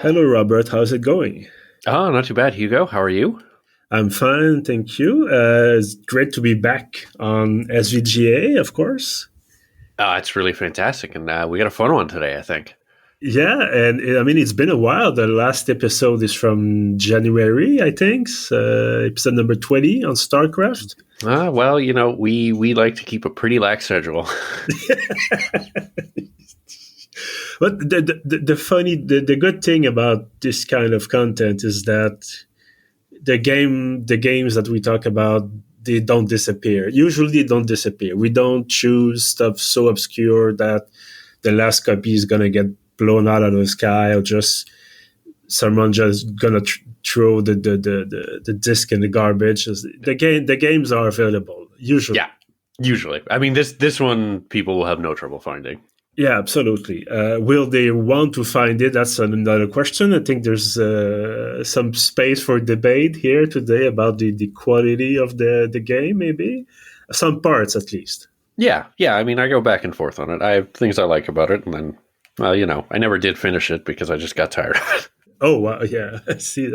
Hello, Robert. How's it going? Oh, not too bad, Hugo. How are you? I'm fine, thank you. It's great to be back on SVGA, of course. It's really fantastic, and we got a fun one today, I think. Yeah, and I mean, it's been a while. The last episode is from January, I think. Episode number 20 on StarCraft. Well, we like to keep a pretty lax schedule. But the good thing about this kind of content is that the games that we talk about, they don't disappear. Usually, they don't disappear. We don't choose stuff so obscure that the last copy is gonna get blown out of the sky, or just someone just gonna throw the disc in the garbage. The games are available usually. Yeah, usually. I mean, this one people will have no trouble finding. Yeah, absolutely. Will they want to find it? That's another question. I think there's some space for debate here today about the quality of the game, maybe. Some parts, at least. Yeah. I mean, I go back and forth on it. I have things I like about it, and then, well, I never did finish it because I just got tired of it. Oh, wow. Yeah. See,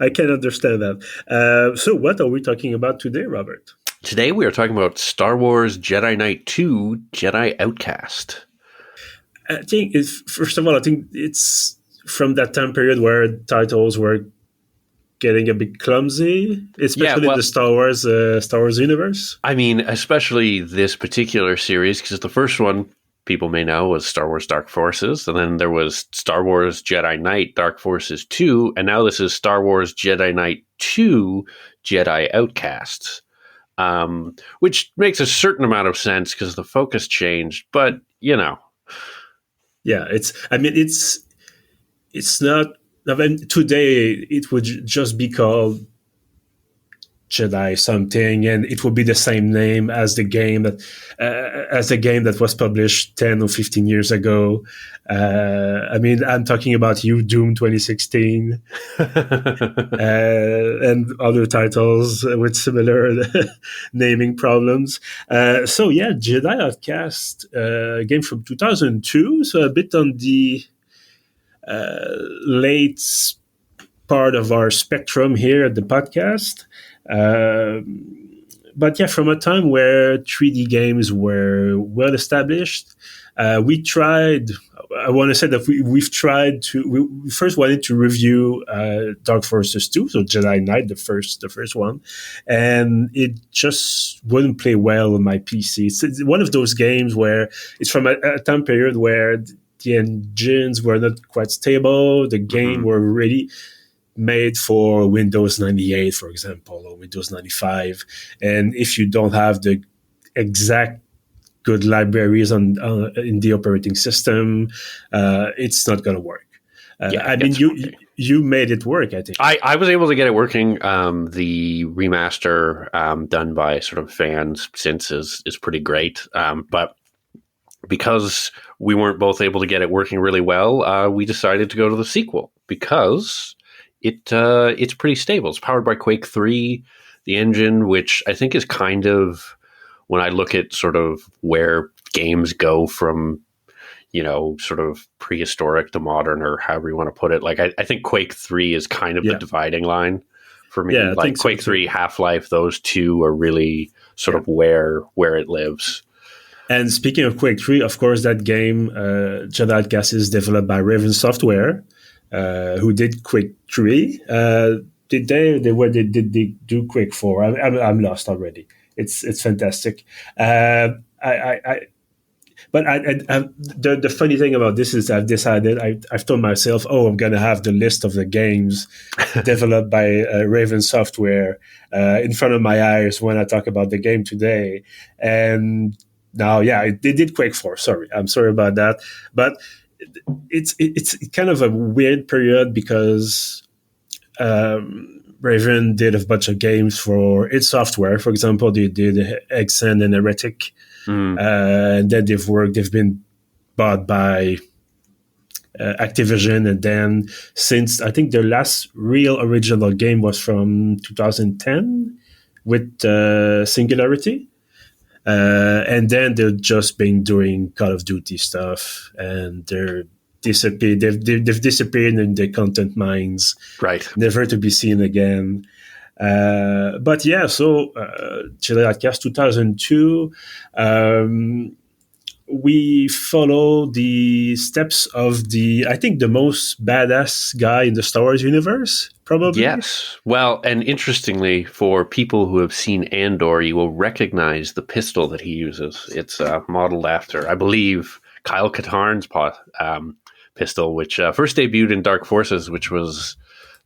I can understand that. So what are we talking about today, Robert? Today we are talking about Star Wars Jedi Knight 2, Jedi Outcast. I think first of all, I think it's from that time period where titles were getting a bit clumsy, especially the Star Wars universe. I mean, especially this particular series, because the first one people may know was Star Wars Dark Forces, and then there was Star Wars Jedi Knight Dark Forces 2, and now this is Star Wars Jedi Knight 2 Jedi Outcasts, which makes a certain amount of sense because the focus changed, but Yeah, it's not. I mean, today it would just be called Jedi something, and it would be the same name as the game that was published 10 or 15 years ago. I mean, I'm talking about You Doom 2016 and other titles with similar naming problems. So yeah, Jedi Outcast, game from 2002, so a bit on the late part of our spectrum here at the podcast. But yeah, from a time where 3D games were well established, we tried. I want to say that we've tried to. We first wanted to review Dark Forces 2, so Jedi Knight, the first one, and it just wouldn't play well on my PC. It's one of those games where it's from a time period where the engines were not quite stable. The game were really made for Windows 98, for example, or Windows 95. And if you don't have the exact good libraries in the operating system, it's not going to work. I mean, you made it work, I think. I was able to get it working. The remaster done by sort of fans since is pretty great. But because we weren't both able to get it working really well, we decided to go to the sequel because it's pretty stable. It's powered by Quake 3, the engine, which I think is kind of, when I look at sort of where games go from, sort of prehistoric to modern, or however you want to put it. Like, I think Quake 3 is kind of the dividing line for me. Yeah, like Quake 3, Half-Life, those two are really sort of where it lives. And speaking of Quake 3, of course, that game, Jedi Outcast, is developed by Raven Software, who did Quake 3. Did they do Quake 4? I'm lost already. It's fantastic. But the funny thing about this is I've told myself, I'm going to have the list of the games developed by Raven Software in front of my eyes when I talk about the game today. And now, they did Quake 4. I'm sorry about that. But it's kind of a weird period because Raven did a bunch of games for its software. For example, they did Exen and Heretic. And then they've been bought by Activision. And then since I think their last real original game was from 2010 with Singularity. And then they've just been doing Call of Duty stuff, and they're disappeared. They've disappeared in the content mines, Right. never to be seen again. But yeah, so Jedi Outcast 2002. We follow the steps of I think the most badass guy in the Star Wars universe, probably. Yes. Well, and interestingly, for people who have seen Andor, you will recognize the pistol that he uses. It's modeled after, I believe, Kyle Katarn's pistol, which first debuted in Dark Forces, which was,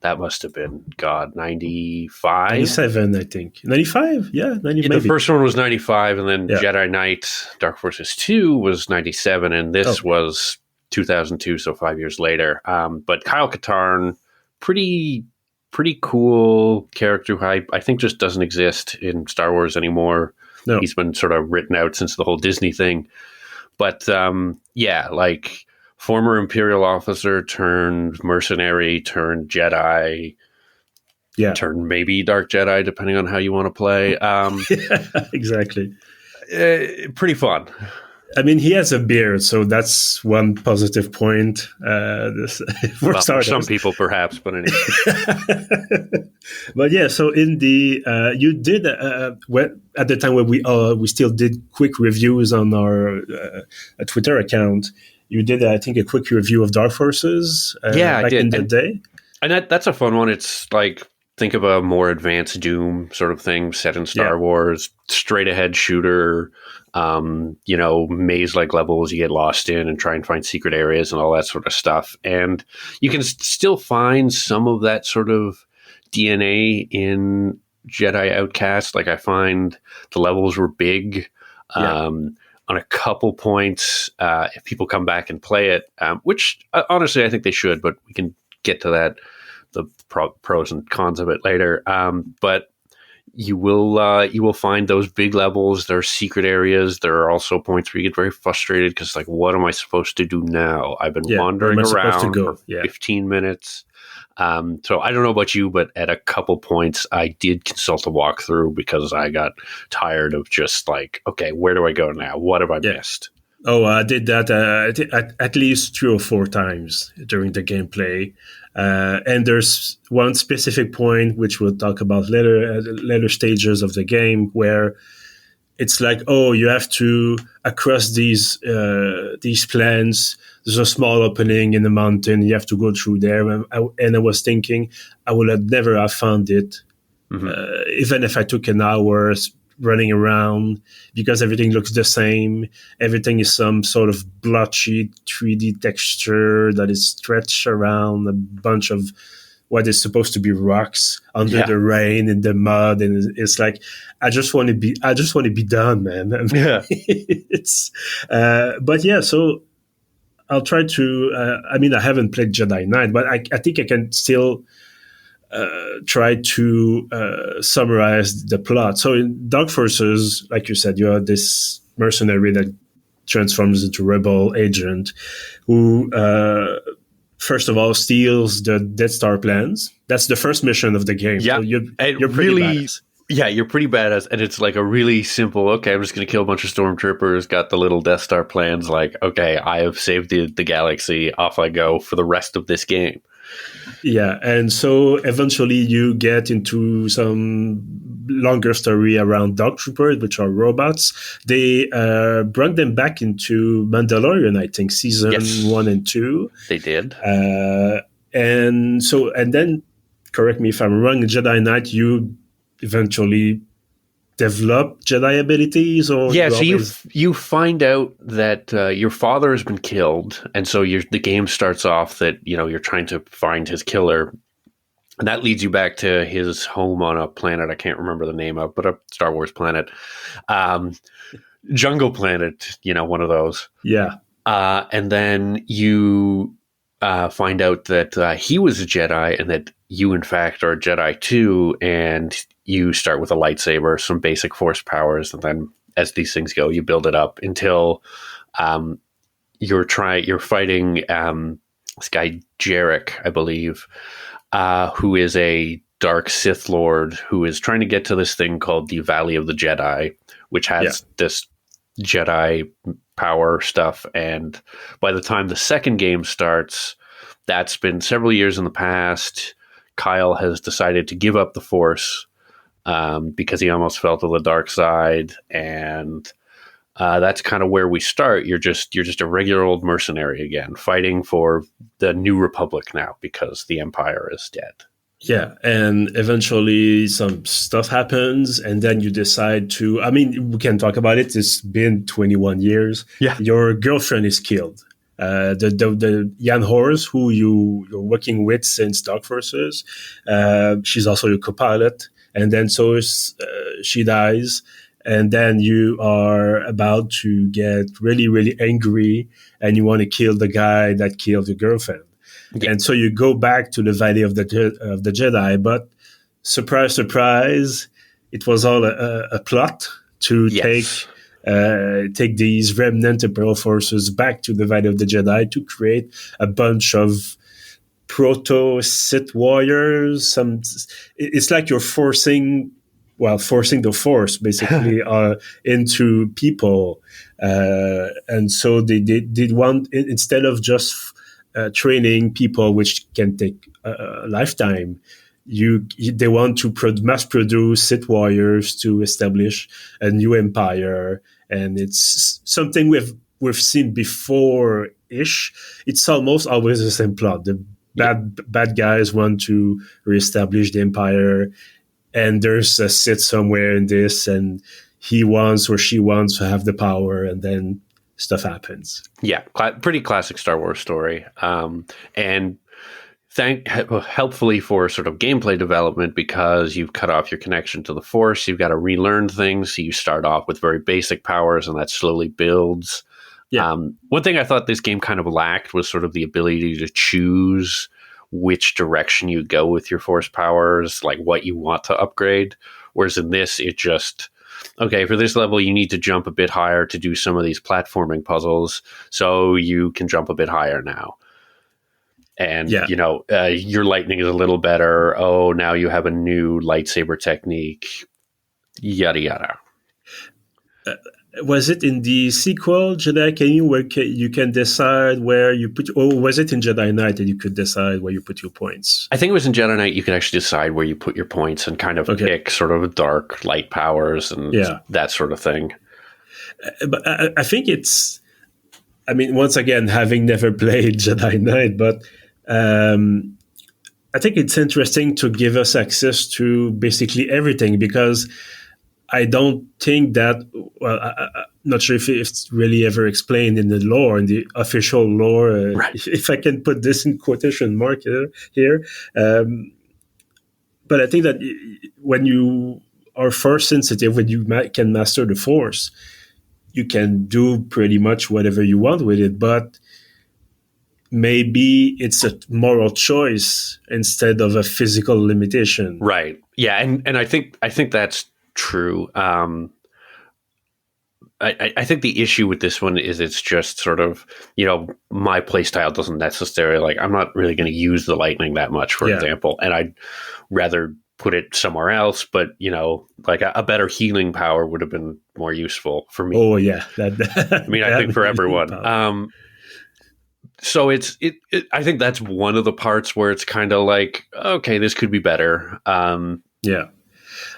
that must have been, God, 95? 97, I think. 95? Yeah, 90, Yeah, maybe. the first one was 95, and then Jedi Knight Dark Forces 2 was 97, and this was 2002, so 5 years later. But Kyle Katarn, pretty cool character who I think just doesn't exist in Star Wars anymore. No. He's been sort of written out since the whole Disney thing. But yeah, like former Imperial officer turned mercenary turned Jedi, turned maybe Dark Jedi, depending on how you want to play. Yeah, exactly. Pretty fun. I mean, he has a beard, so that's one positive point. For some people, perhaps, but anyway. But yeah, so in the you did at the time when we still did quick reviews on our Twitter account. You did, I think, a quick review of Dark Forces. Yeah, I did. In the day, and that's a fun one. It's like, think of a more advanced Doom sort of thing set in Star Wars, straight ahead shooter. Maze-like levels you get lost in and try and find secret areas and all that sort of stuff. And you can still find some of that sort of DNA in Jedi Outcast. Like, I find the levels were big on a couple points if people come back and play it, which honestly I think they should, but we can get to that, the pros and cons of it later. But you will find those big levels. There are secret areas. There are also points where you get very frustrated because, like, what am I supposed to do now? I've been wandering around for 15 minutes. So I don't know about you, but at a couple points I did consult a walkthrough because I got tired of just like, okay, where do I go now? What have I missed? Oh, I did that at least 3 or 4 times during the gameplay. And there's one specific point, which we'll talk about later stages of the game, where it's like, oh, you have to, across these plans, there's a small opening in the mountain, you have to go through there. And I was thinking, I would have never have found it, even if I took an hour running around, because everything looks the same. Everything is some sort of blotchy 3D texture that is stretched around a bunch of what is supposed to be rocks under the rain in the mud, and it's like, I just want to be done, man. Yeah. But yeah, so I'll try to. I haven't played Jedi Knight, but I think I can still try to summarize the plot. So in Dark Forces, like you said, you have this mercenary that transforms into rebel agent who, first of all, steals the Death Star plans. That's the first mission of the game. Yeah, so you're pretty badass. Yeah, you're pretty badass, and it's like a really simple, okay, I'm just going to kill a bunch of stormtroopers, got the little Death Star plans, like, okay, I have saved the galaxy, off I go for the rest of this game. Yeah, and so eventually you get into some longer story around Dark Troopers, which are robots. They brought them back into Mandalorian, I think, season 1 and 2. They did. And then, correct me if I'm wrong, in Jedi Knight, you eventually develop Jedi abilities, or so you find out that your father has been killed, and so the game starts off that you're trying to find his killer, and that leads you back to his home on a planet I can't remember the name of, but a Star Wars planet, Jungle Planet, one of those. Yeah, and then you find out that he was a Jedi, and that you in fact are a Jedi too, and you start with a lightsaber, some basic force powers, and then as these things go, you build it up until you're fighting this guy Jarek, I believe, who is a dark Sith Lord who is trying to get to this thing called the Valley of the Jedi, which has this Jedi power stuff. And by the time the second game starts, that's been several years in the past. Kyle has decided to give up the Force because he almost fell to the dark side, and that's kind of where we start. You're just a regular old mercenary again, fighting for the New Republic now because the Empire is dead. Yeah, and eventually some stuff happens, and then you decide to. I mean, we can talk about it. It's been 21 years. Yeah. Your girlfriend is killed. The Jan Horst, who you're working with since Dark Forces, she's also your co-pilot, and then she dies, and then you are about to get really, really angry, and you want to kill the guy that killed your girlfriend. Yeah. And so you go back to the Valley of the Jedi, but surprise, surprise, it was all a plot to take these remnant Imperial forces back to the Valley of the Jedi to create a bunch of proto-Sith warriors. It's like you're forcing the Force basically into people, and so they want, instead of just training people, which can take a lifetime. They want to mass produce Sith warriors to establish a new empire, and it's something we've seen before-ish. It's almost always the same plot. The bad guys want to reestablish the empire, and there's a Sith somewhere in this, and he wants or she wants to have the power, and then stuff happens. Yeah, pretty classic Star Wars story. And helpfully for sort of gameplay development, because you've cut off your connection to the Force, you've got to relearn things. So you start off with very basic powers, and that slowly builds. Yeah. One thing I thought this game kind of lacked was sort of the ability to choose which direction you go with your Force powers, like what you want to upgrade. Whereas in this, it just... okay, for this level, you need to jump a bit higher to do some of these platforming puzzles, so you can jump a bit higher now. And, your lightning is a little better. Oh, now you have a new lightsaber technique, yada, yada. Was it in the sequel, Jedi Academy, where you can decide where you put... or was it in Jedi Knight that you could decide where you put your points? I think it was in Jedi Knight you could actually decide where you put your points and kind of pick sort of dark light powers and that sort of thing. But I think it's... I mean, once again, having never played Jedi Knight, but I think it's interesting to give us access to basically everything, because... I don't think that, well, I'm not sure if it's really ever explained in the lore, in the official lore, right. If I can put this in quotation mark here. But I think that when you are Force sensitive, when you can master the Force, you can do pretty much whatever you want with it, but maybe it's a moral choice instead of a physical limitation. Right. Yeah, and I think that's true. I think the issue with this one is it's just sort of, my playstyle doesn't necessarily, like, I'm not really going to use the lightning that much, for example, and I'd rather put it somewhere else, but, like a better healing power would have been more useful for me. Oh, yeah. I think for everyone. So I think that's one of the parts where it's kind of like, okay, this could be better. Yeah.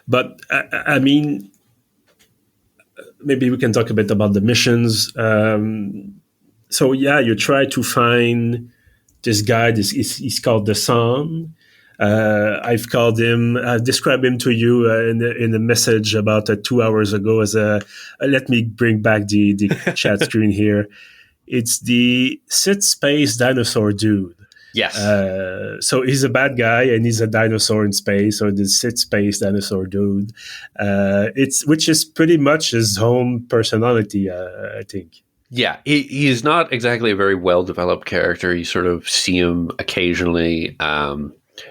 But, I mean, maybe we can talk a bit about the missions. So, you try to find this guy. He's called the Sun. I've described him to you in a message about 2 hours ago as let me bring back the chat screen here. It's the Sith space dinosaur dude. Yes. So he's a bad guy and he's a dinosaur in space, or the Sith space dinosaur dude. Which is pretty much his home personality, I think. Yeah, he's not exactly a very well-developed character. You sort of see him occasionally.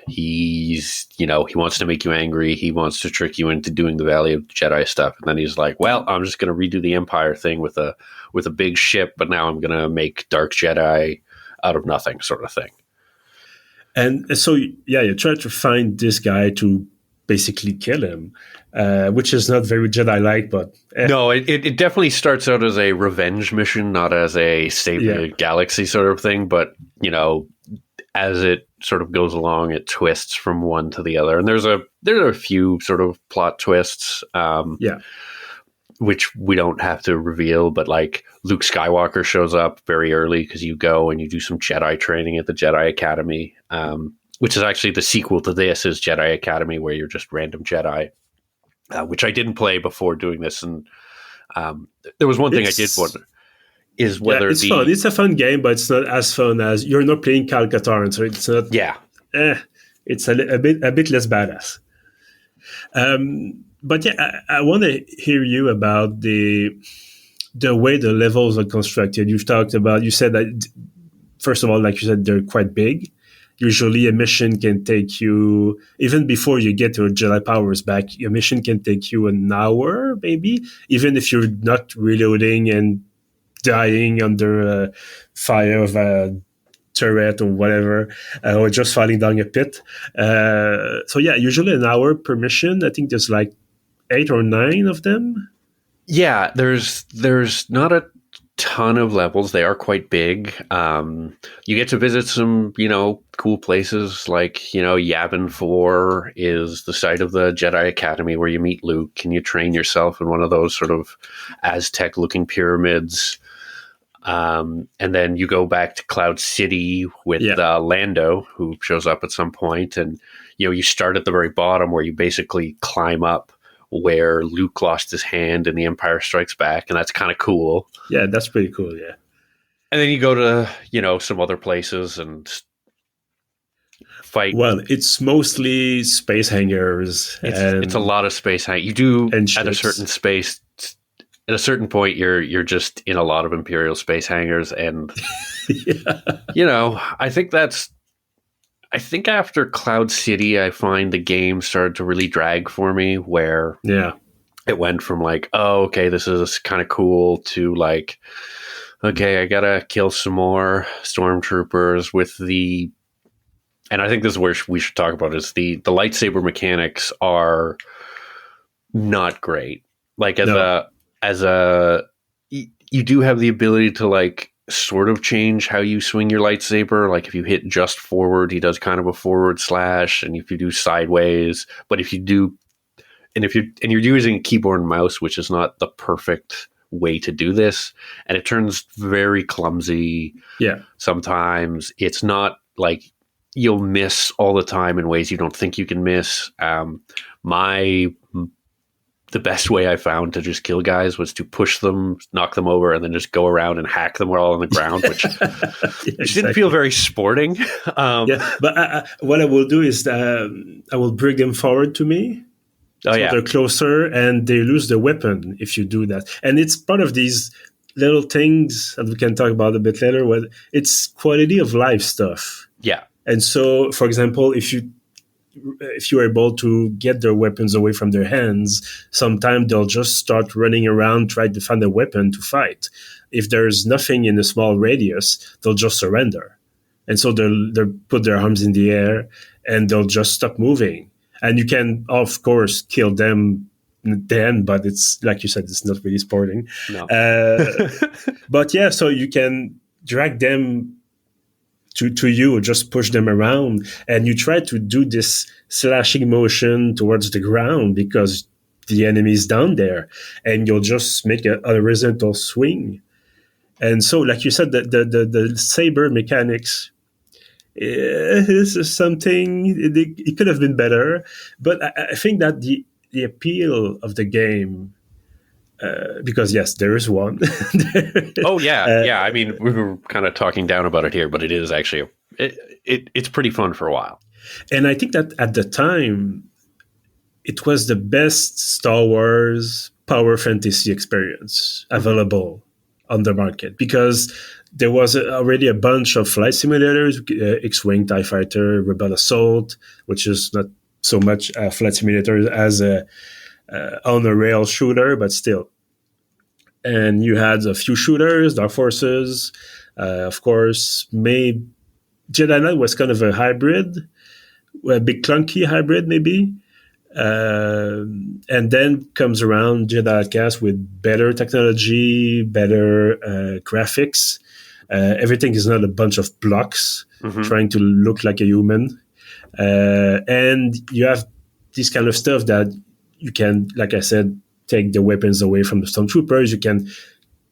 He's, he wants to make you angry. He wants to trick you into doing the Valley of the Jedi stuff. And then he's like, well, I'm just going to redo the Empire thing with a big ship, but now I'm going to make Dark Jedi out of nothing, sort of thing. And so, you try to find this guy to basically kill him, which is not very Jedi-like, but no, it definitely starts out as a revenge mission, not as a save the galaxy sort of thing. But as it sort of goes along, it twists from one to the other, and there are a few sort of plot twists, which we don't have to reveal. But like Luke Skywalker shows up very early because you go and you do some Jedi training at the Jedi Academy, which is actually the sequel to this, is Jedi Academy, where you're just random Jedi, which I didn't play before doing this, and there was one thing I did wonder. Is whether it's fun. It's a fun game, but it's not as fun as you're not playing Cal Katarn, so it's not. Yeah, it's a bit less badass. But I want to hear you about the way the levels are constructed. You said that first of all, like you said, they're quite big. Usually, a mission can take you, even before you get your Jedi powers back, a mission can take you an hour, maybe, even if you're not reloading and dying under fire of a turret or whatever, or just falling down a pit. So usually an hour per mission. I think there's like 8 or 9 of them. Yeah, there's not a ton of levels. They are quite big. You get to visit some, cool places like, Yavin 4 is the site of the Jedi Academy where you meet Luke and you train yourself in one of those sort of Aztec-looking pyramids. And then you go back to Cloud City with Lando, who shows up at some point. And, you start at the very bottom where you basically climb up where Luke lost his hand in The Empire Strikes Back. And that's kind of cool. Yeah, that's pretty cool, yeah. And then you go to, some other places and fight. Well, it's mostly space hangars. It's a lot of space hangars. You do, at a certain space... At a certain point, you're just in a lot of Imperial space hangars, and I think after Cloud City, I find the game started to really drag for me. Where it went from like, oh, okay, this is kind of cool, to like, okay, I gotta kill some more stormtroopers with the. And I think this is where we should talk about is the lightsaber mechanics are not great. Like you do have the ability to like sort of change how you swing your lightsaber. Like if you hit just forward, he does kind of a forward slash, and if you do sideways, but if you do, and you're using a keyboard and mouse, which is not the perfect way to do this, and it turns very clumsy. Yeah. Sometimes it's not like you'll miss all the time in ways you don't think you can miss. The best way I found to just kill guys was to push them, knock them over, and then just go around and hack them all on the ground, which didn't feel very sporting. But what I will do is I will bring them forward to me. They're closer, and they lose the weapon if you do that. And it's part of these little things that we can talk about a bit later. Where it's quality of life stuff. Yeah. And so, for example, if you're able to get their weapons away from their hands, sometimes they'll just start running around, trying to find a weapon to fight. If there's nothing in a small radius, they'll just surrender. And so they'll put their arms in the air and they'll just stop moving. And you can, of course, kill them then, but it's, like you said, it's not really sporting. No. But so you can drag them to you, or just push them around, and you try to do this slashing motion towards the ground because the enemy is down there, and you'll just make a horizontal swing. And so, like you said, the saber mechanics is something, it could have been better, but I think that the appeal of the game, because yes, there is one. Oh yeah. I mean, we were kind of talking down about it here, but it is actually it's pretty fun for a while. And I think that at the time, it was the best Star Wars power fantasy experience available on the market, because there was already a bunch of flight simulators, X-Wing, TIE Fighter, Rebel Assault, which is not so much a flight simulator as a on a rail shooter, but still. And you had a few shooters, Dark Forces, of course. Jedi Knight was kind of a hybrid, a big clunky hybrid maybe. And then comes around Jedi Outcast with better technology, better graphics. Everything is not a bunch of blocks trying to look like a human. And you have this kind of stuff that you can, like I said, take the weapons away from the stormtroopers. You can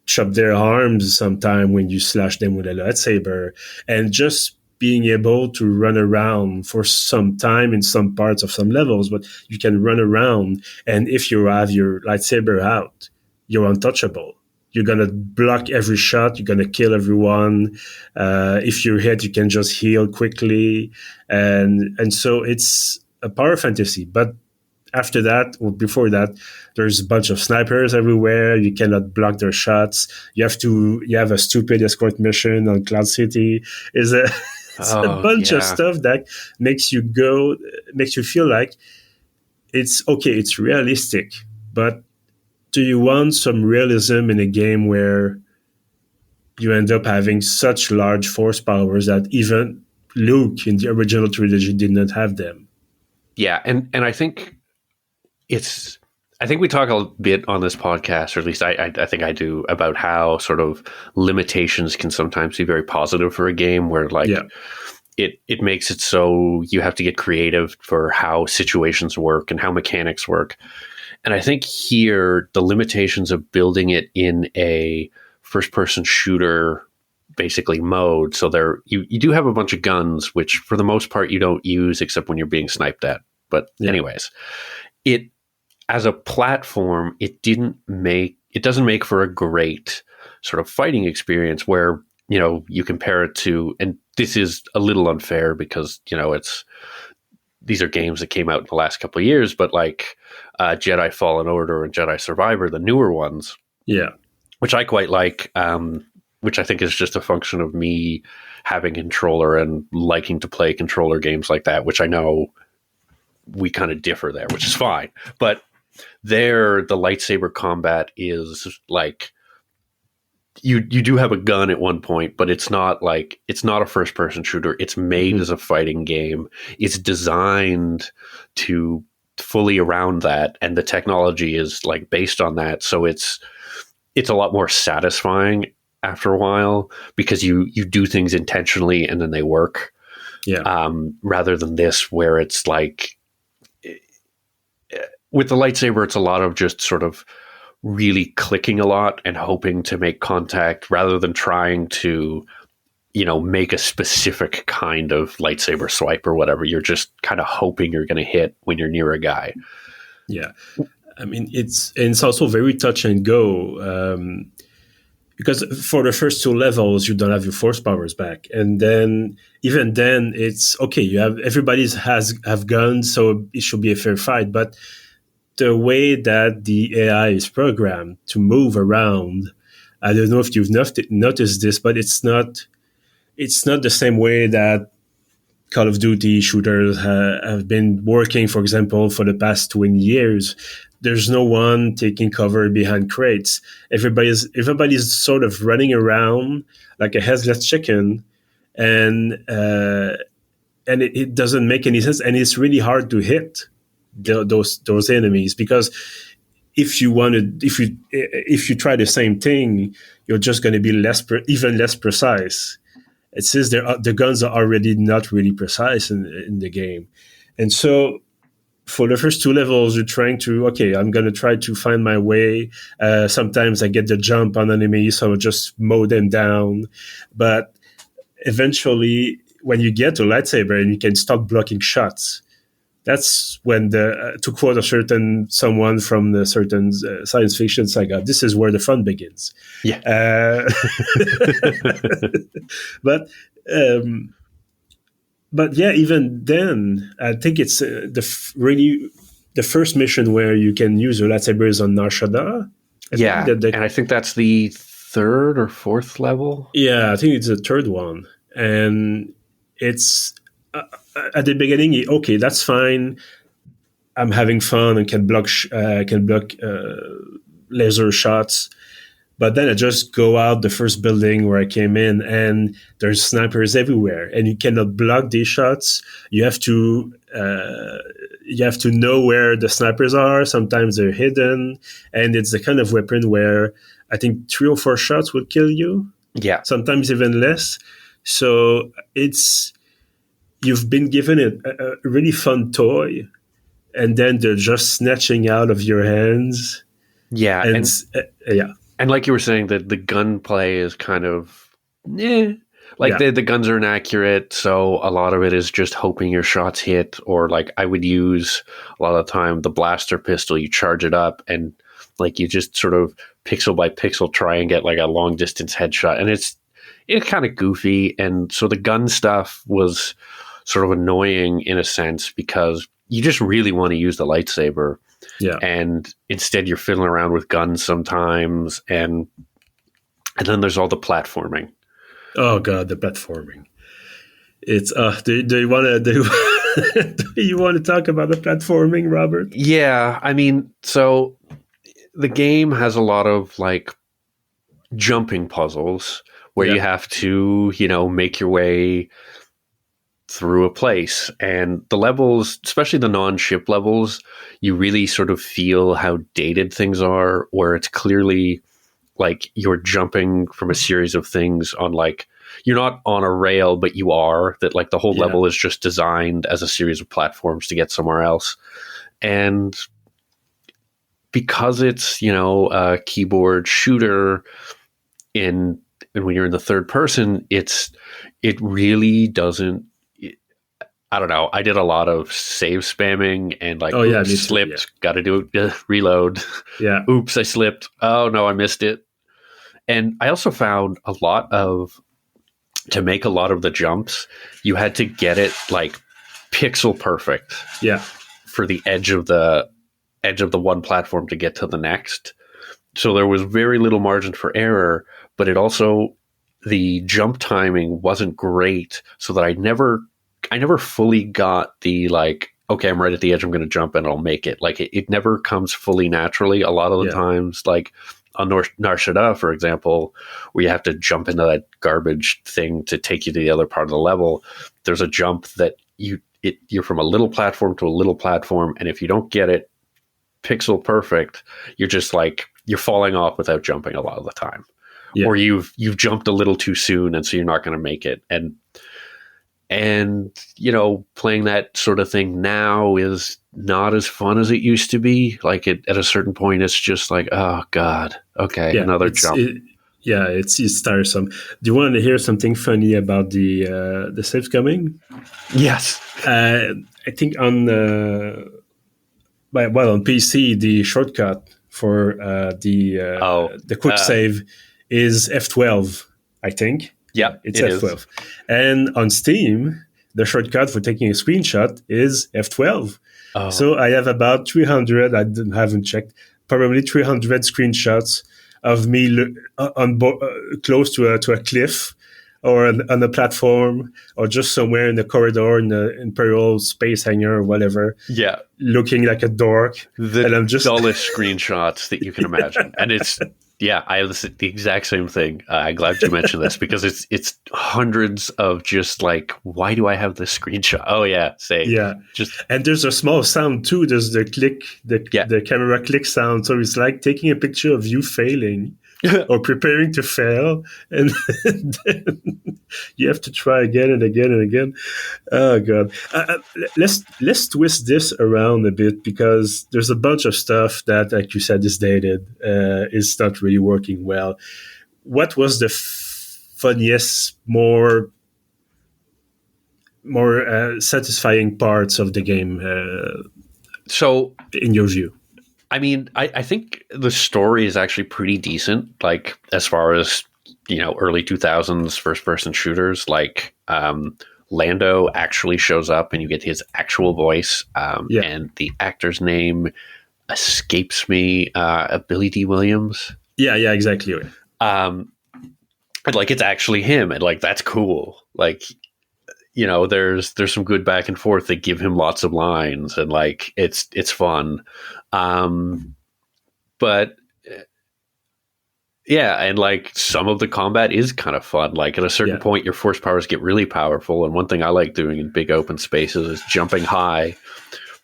chop their arms sometime when you slash them with a lightsaber, and just being able to run around for some time in some parts of some levels, but you can run around, and if you have your lightsaber out, you're untouchable. You're going to block every shot. You're going to kill everyone. If you're hit, you can just heal quickly. And so it's a power fantasy. But after that, or before that, there's a bunch of snipers everywhere. You cannot block their shots. You have a stupid escort mission on Cloud City. It's a bunch of stuff that makes you feel like it's okay, it's realistic, but do you want some realism in a game where you end up having such large force powers that even Luke in the original trilogy did not have them? Yeah, and I think we talk a bit on this podcast, or at least I think I do, about how sort of limitations can sometimes be very positive for a game, where it makes it so you have to get creative for how situations work and how mechanics work. And I think here the limitations of building it in a first-person shooter basically mode. So you do have a bunch of guns, which for the most part you don't use except when you're being sniped at. But anyways, it as a platform, it doesn't make for a great sort of fighting experience where, you compare it to, and this is a little unfair because, these are games that came out in the last couple of years, but like Jedi Fallen Order and Jedi Survivor, the newer ones, which I quite like, which I think is just a function of me having a controller and liking to play controller games like that, which I know we kind of differ there, which is fine. But there, the lightsaber combat is like, you do have a gun at one point, but it's not a first person shooter. It's made as a fighting game. It's designed to fully around that, and the technology is like based on that. So it's a lot more satisfying after a while because you do things intentionally and then they work. Rather than this where it's like with the lightsaber, it's a lot of just sort of really clicking a lot and hoping to make contact rather than trying to, make a specific kind of lightsaber swipe or whatever. You're just kind of hoping you're going to hit when you're near a guy. Yeah. I mean, it's also very touch and go, because for the first two levels, you don't have your force powers back. And then, even then, it's okay. Everybody have guns, so it should be a fair fight. But the way that the AI is programmed to move around, I don't know if you've noticed this, but it's not the same way that Call of Duty shooters have been working, for example, for the past 20 years. There's no one taking cover behind crates. Everybody's sort of running around like a headless chicken, and it doesn't make any sense, and it's really hard to hit those enemies, because if you try the same thing, you're just going to be even less precise. It says the guns are already not really precise in the game, and so for the first two levels, you're trying to, I'm going to try to find my way. Sometimes I get the jump on enemies, so I just mow them down. But eventually, when you get to lightsaber and you can stop blocking shots, that's when to quote someone from the certain science fiction saga, this is where the fun begins. Yeah. But yeah, even then, I think it's the first mission where you can use your lightsabers on Nar Shaddaa. And I think that's the third or fourth level. Yeah, I think it's the third one, and it's. At the beginning, that's fine. I'm having fun and can block laser shots. But then I just go out the first building where I came in, and there's snipers everywhere, and you cannot block these shots. You have to you have to know where the snipers are. Sometimes they're hidden, and it's the kind of weapon where I think 3 or 4 shots will kill you. Yeah. Sometimes even less. So you've been given a really fun toy, and then they're just snatching out of your hands. Yeah. And yeah. And like you were saying, that the gunplay is kind of, the guns are inaccurate, so a lot of it is just hoping your shots hit, or like I would use a lot of the time the blaster pistol. You charge it up, and like you just sort of pixel by pixel try and get like a long distance headshot, and it's kind of goofy. And so the gun stuff was sort of annoying in a sense because you just really want to use the lightsaber. Yeah. And instead you're fiddling around with guns sometimes, and then there's all the platforming. Oh god, the platforming. It's do you want to do you want to talk about the platforming, Robert? Yeah, I mean, so the game has a lot of like jumping puzzles where you have to, make your way through a place, and the levels, especially the non-ship levels, you really sort of feel how dated things are, where it's clearly like you're jumping from a series of things on, like, you're not on a rail, but you are, that like the whole level is just designed as a series of platforms to get somewhere else. And because it's, a keyboard shooter and when you're in the third person, it really doesn't, I don't know. I did a lot of save spamming and like, slipped, got to do reload. Yeah. Oops, I slipped. Oh no, I missed it. And I also found to make a lot of the jumps, you had to get it like pixel perfect. Yeah. For the edge of the one platform to get to the next. So there was very little margin for error, but it also, the jump timing wasn't great, so that I never fully got the like, okay, I'm right at the edge, I'm going to jump and I'll make it. Like it never comes fully naturally. A lot of the times, like on Nar Shaddaa, for example, where you have to jump into that garbage thing to take you to the other part of the level, there's a jump that you're from a little platform to a little platform, and if you don't get it pixel perfect, you're just like, you're falling off without jumping a lot of the time. Yeah. Or you've jumped a little too soon, and so you're not going to make it. And playing that sort of thing now is not as fun as it used to be. Like at a certain point, it's just like, oh god, okay, another jump. It's tiresome. Do you want to hear something funny about the saves coming? Yes. I think on PC, the shortcut for the quick save is F12, I think. Yeah, it's F12. And on Steam, the shortcut for taking a screenshot is F12. Oh. So I have about 300, I haven't checked, probably 300 screenshots of me close to a cliff or on a platform or just somewhere in the corridor in the Imperial space hangar or whatever. Yeah. Looking like a dork. And I'm just dullest screenshots that you can imagine. And it's, I have the exact same thing. I'm glad you mentioned this because it's hundreds of just like, why do I have this screenshot? Oh yeah, and there's a small sound too. There's the click, the camera click sound. So it's like taking a picture of you failing or preparing to fail, and then you have to try again and again and again. Oh god, let's twist this around a bit because there's a bunch of stuff that, like you said, is dated. Is not really working well. What was the funniest, more satisfying parts of the game? So, in your view? I mean, I think the story is actually pretty decent, like as far as, early 2000s first-person shooters, like Lando actually shows up and you get his actual voice, and the actor's name escapes me, Billy D. Williams. Yeah, exactly. And like it's actually him, and like that's cool. Like, there's some good back and forth. They give him lots of lines, and like it's fun. But and like some of the combat is kind of fun. Like at a certain point, your force powers get really powerful, and one thing I like doing in big open spaces is jumping high,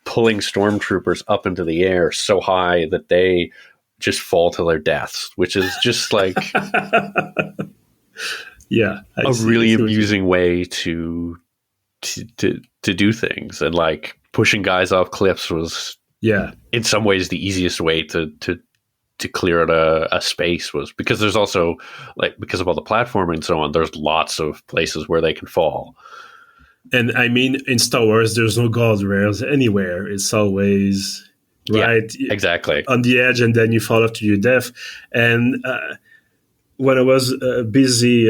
pulling stormtroopers up into the air so high that they just fall to their deaths, which is just like a really amusing way to do things. And like pushing guys off cliffs was in some ways the easiest way to clear out a space, was because there's also, like, because of all the platforming and so on, there's lots of places where they can fall. And I mean, in Star Wars, there's no guardrails anywhere. It's always right, exactly, on the edge, and then you fall off to your death. And when I was busy,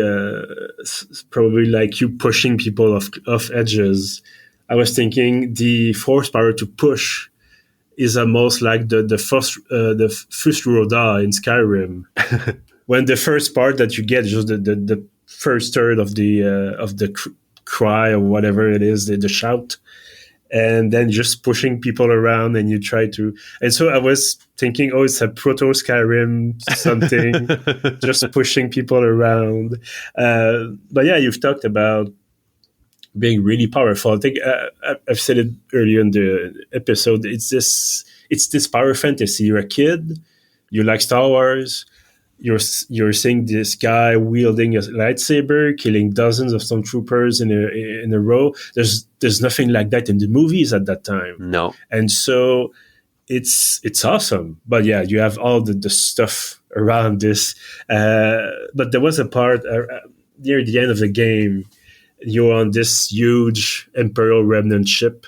probably like you, pushing people off edges, I was thinking the force power to push is almost like the first Roda in Skyrim. When the first part that you get is just the first third of the cry or whatever it is, the shout, and then just pushing people around, and you try to. And so I was thinking, oh, it's a proto Skyrim something, just pushing people around. But yeah, you've talked about being really powerful. I think I've said it earlier in the episode. It's this power fantasy. You're a kid, you like Star Wars. You're seeing this guy wielding a lightsaber, killing dozens of stormtroopers in a row. There's nothing like that in the movies at that time. No, and so it's awesome. But yeah, you have all the stuff around this. But there was a part near the end of the game. You're on this huge Imperial Remnant ship,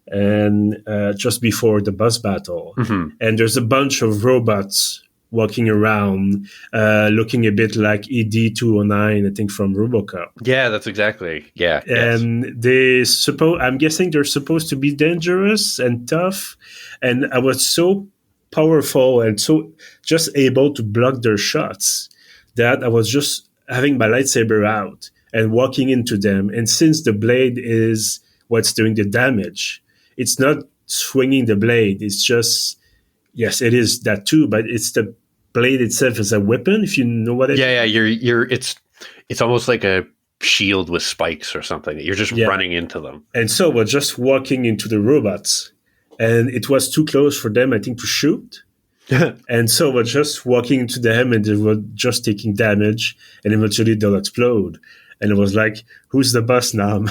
and just before the boss battle, and there's a bunch of robots walking around, looking a bit like ED-209, I think, from RoboCop. Yeah, that's exactly. Yeah, and I'm guessing they're supposed to be dangerous and tough, and I was so powerful and so just able to block their shots that I was just having my lightsaber out and walking into them. And since the blade is what's doing the damage, it's not swinging the blade. It's just, yes, it is that too, but it's the blade itself as a weapon, if you know what I mean. Yeah, it's almost like a shield with spikes or something. You're just running into them. And so we're just walking into the robots, and it was too close for them, I think, to shoot. And so we're just walking into them, and they were just taking damage, and eventually they'll explode. And it was like, who's the boss now?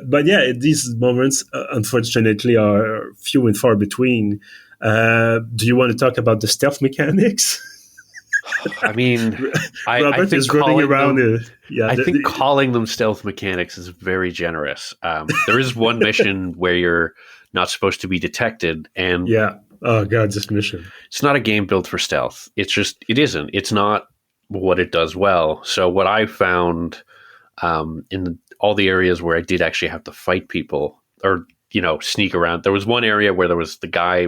But yeah, these moments, unfortunately, are few and far between. Do you want to talk about the stealth mechanics? I mean, Robert I think is running around. I think calling them stealth mechanics is very generous. There is one mission where you're not supposed to be detected, and oh god, this mission. It's not a game built for stealth. It isn't. It's not what it does well. So what I found in all the areas where I did actually have to fight people or sneak around, there was one area where there was the guy.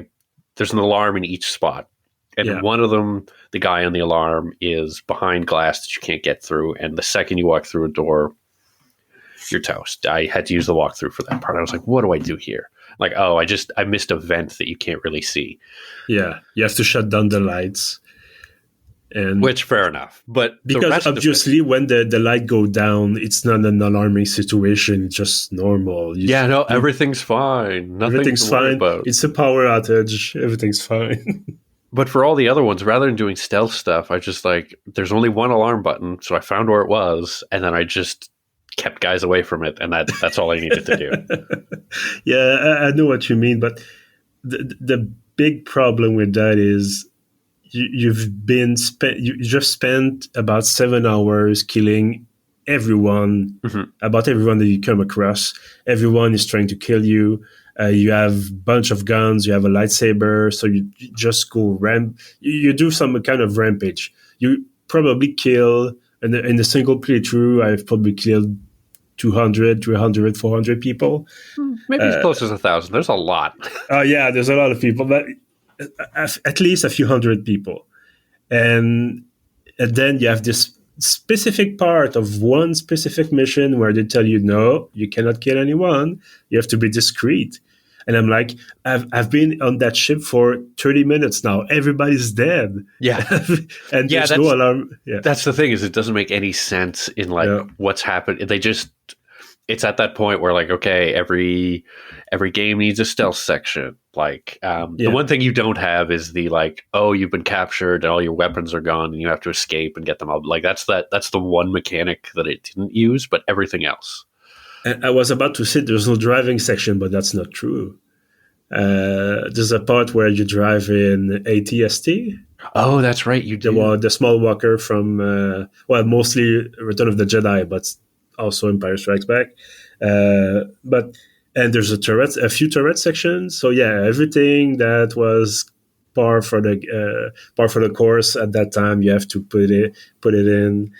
There's an alarm in each spot. And one of them, the guy on the alarm, is behind glass that you can't get through. And the second you walk through a door, you're toast. I had to use the walkthrough for that part. I was like, what do I do here? Like, oh, I missed a vent that you can't really see. Yeah, you have to shut down the lights. Which, fair enough. But because obviously when the light go down, it's not an alarming situation, it's just normal. Everything's fine. Everything's fine. It's a power outage. Everything's fine. But for all the other ones, rather than doing stealth stuff, I just there's only one alarm button, so I found where it was, and then I just kept guys away from it, and that's all I needed to do. Yeah, I know what you mean, but the big problem with that is you just spent about 7 hours killing everyone, about everyone that you come across. Everyone is trying to kill you. You have a bunch of guns. You have a lightsaber. So you just go you do some kind of rampage. You probably kill, in a single playthrough, I've probably killed 200, 300, 400 people. Maybe as close as 1,000. There's a lot. Yeah, there's a lot of people, but at least a few hundred people. And then you have this specific part of one specific mission where they tell you, no, you cannot kill anyone. You have to be discreet. And I'm like, I've been on that ship for 30 minutes now. Everybody's dead. Yeah. And there's no alarm. Yeah. That's the thing, is it doesn't make any sense in what's happened. it's at that point where like, okay, every game needs a stealth section. Like the one thing you don't have is the like, oh, you've been captured and all your weapons are gone and you have to escape and get them out. Like that's the one mechanic that it didn't use, but everything else. And I was about to say there's no driving section, but that's not true. There's a part where you drive in ATST. Oh, that's right, you do. The small walker from mostly Return of the Jedi, but also Empire Strikes Back. And there's a few turret sections. So yeah, everything that was par for the course at that time, you have to put it in.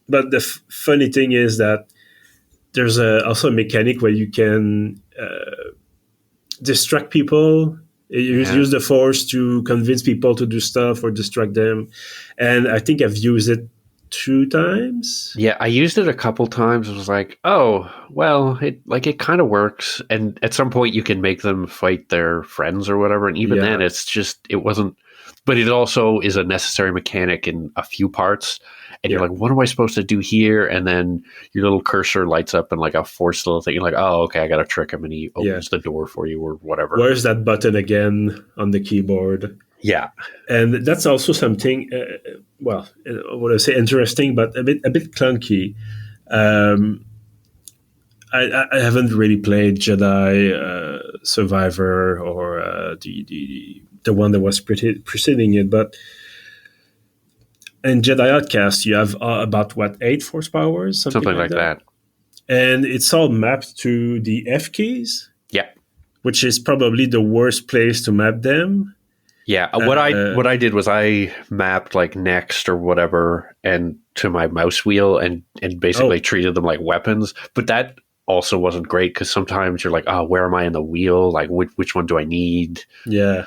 But the funny thing is that there's also a mechanic where you can distract people. Use the Force to convince people to do stuff or distract them. And I think I've used it 2 times. Yeah, I used it a couple times. I was like, oh, well, it kind of works. And at some point you can make them fight their friends or whatever. And even then it wasn't, but it also is a necessary mechanic in a few parts. And you're like, what am I supposed to do here? And then your little cursor lights up and like a Force little thing. You're like, oh, okay, I got to trick him. And he opens the door for you or whatever. Where's that button again on the keyboard? Yeah. And that's also something, I want to say interesting, but a bit clunky. I haven't really played Jedi Survivor or the one that was preceding it, but in Jedi Outcast, you have about 8 force powers, something like that, and it's all mapped to the F keys. Yeah, which is probably the worst place to map them. Yeah, what I did was I mapped like next or whatever and to my mouse wheel and basically treated them like weapons. But that also wasn't great because sometimes you're like, oh, where am I in the wheel? Like, which one do I need? Yeah.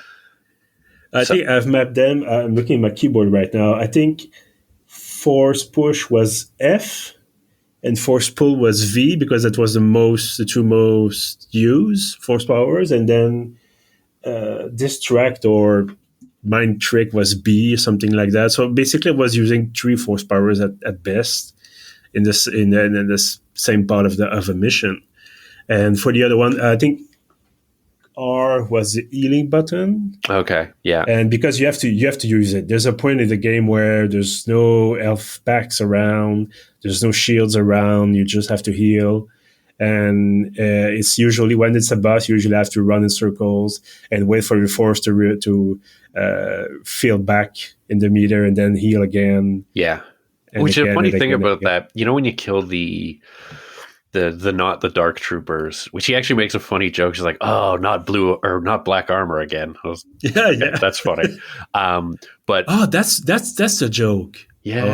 I think I've mapped them. I'm looking at my keyboard right now. I think force push was F and force pull was V because that was the 2 most used force powers. And then distract or mind trick was B, something like that. So basically I was using 3 force powers at best in this same part of a mission. And for the other one, I think R was the healing button. Okay, yeah. And because you have to use it. There's a point in the game where there's no elf packs around, there's no shields around, you just have to heal. And it's usually when it's a boss, you usually have to run in circles and wait for the force to fill back in the meter and then heal again. Yeah. Which is a funny thing about that, when you kill the dark troopers, which he actually makes a funny joke. He's like, "Oh, not blue or not black armor again." Yeah, that's funny. But that's a joke. Yeah.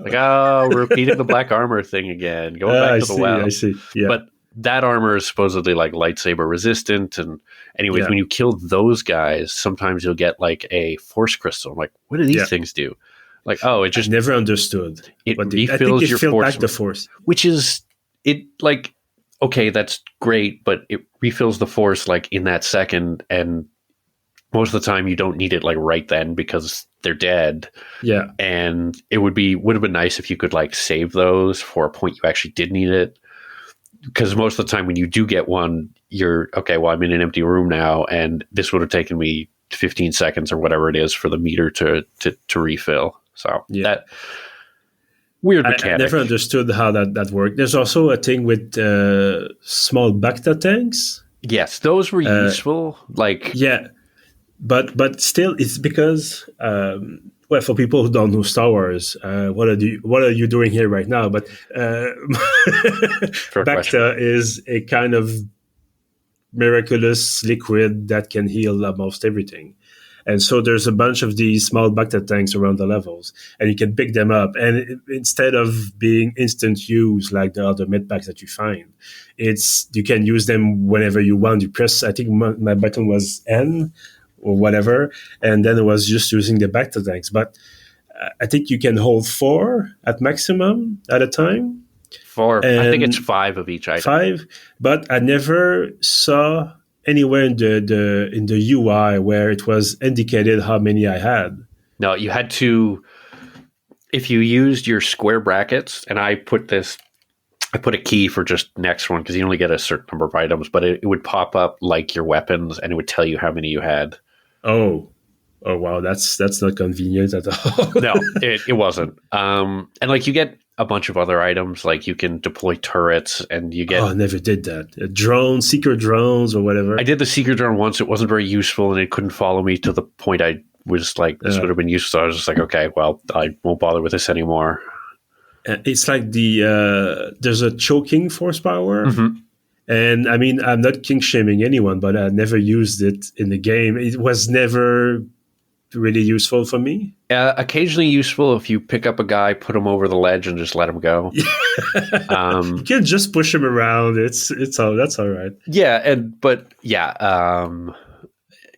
We're repeating the black armor thing again. Going back to the well. I see. Yeah. But that armor is supposedly like lightsaber resistant. And anyways, when you kill those guys, sometimes you'll get like a force crystal. I'm like, what do these things do? Like, it just I never understood. It refills your force. Back the force. Which is it like, okay, that's great, but it refills the force like in that second, and most of the time you don't need it like right then because they're dead. Yeah. And it would have been nice if you could like save those for a point you actually did need it. Because most of the time when you do get one, you're okay, well, I'm in an empty room now, and this would have taken me 15 seconds or whatever it is for the meter to refill. So that weird mechanic. I never understood how that worked. There's also a thing with small Bacta tanks. Yes, those were useful. But still, it's because for people who don't know Star Wars, what are you doing here right now? But Bacta is a kind of miraculous liquid that can heal almost everything. And so there's a bunch of these small Bacta tanks around the levels, and you can pick them up. And instead of being instant use like the other med packs that you find, you can use them whenever you want. You press, I think my button was N or whatever, and then it was just using the Bacta tanks. But I think you can hold 4 at maximum at a time. 4. I think it's 5 of each item. 5, but I never saw anywhere in the UI where it was indicated how many I had. No, you had to. if you used your square brackets, and I put a key for just next one because you only get a certain number of items, but it would pop up like your weapons and it would tell you how many you had. Oh, wow, that's not convenient at all. No, it wasn't. And like you get a bunch of other items, like you can deploy turrets and you get... Oh, I never did that. Drones, secret drones or whatever. I did the secret drone once. It wasn't very useful and it couldn't follow me to the point I was like, this would have been useful. So I was just like, okay, well, I won't bother with this anymore. It's like there's a choking force power. Mm-hmm. And I mean, I'm not king shaming anyone, but I never used it in the game. It was never really useful for me. Occasionally useful if you pick up a guy, put him over the ledge, and just let him go. You can just push him around. That's all right. Yeah,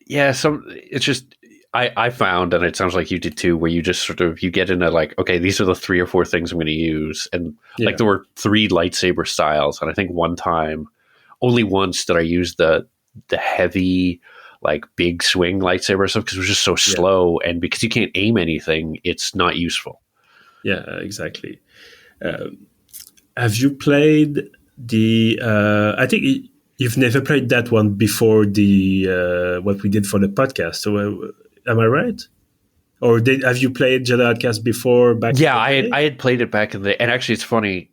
it's just I found, and it sounds like you did too, where you just sort of you get into like, okay, these are the 3 or 4 things I'm going to use, and like there were 3 lightsaber styles, and I think one time, only once did I use the heavy, like big swing lightsaber stuff because it was just so slow, and because you can't aim anything, it's not useful. Yeah, exactly. Have you played the? I think you've never played that one before the what we did for the podcast. So, am I right? Or have you played Jedi Outcast before? I had played it back in the. And actually, it's funny.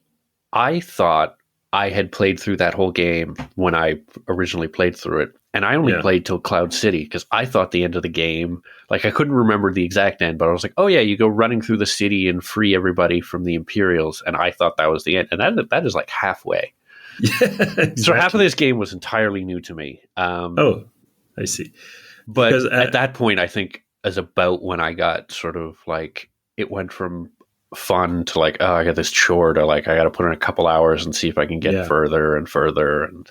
I thought I had played through that whole game when I originally played through it. And I only played till Cloud City because I thought the end of the game, like I couldn't remember the exact end, but I was like, oh yeah, you go running through the city and free everybody from the Imperials. And I thought that was the end. And that is like halfway. Yeah, exactly. So half of this game was entirely new to me. I see. But at that point, I think is about when I got sort of like, it went from fun to like, oh, I got this chore to like, I got to put in a couple hours and see if I can get further and further. And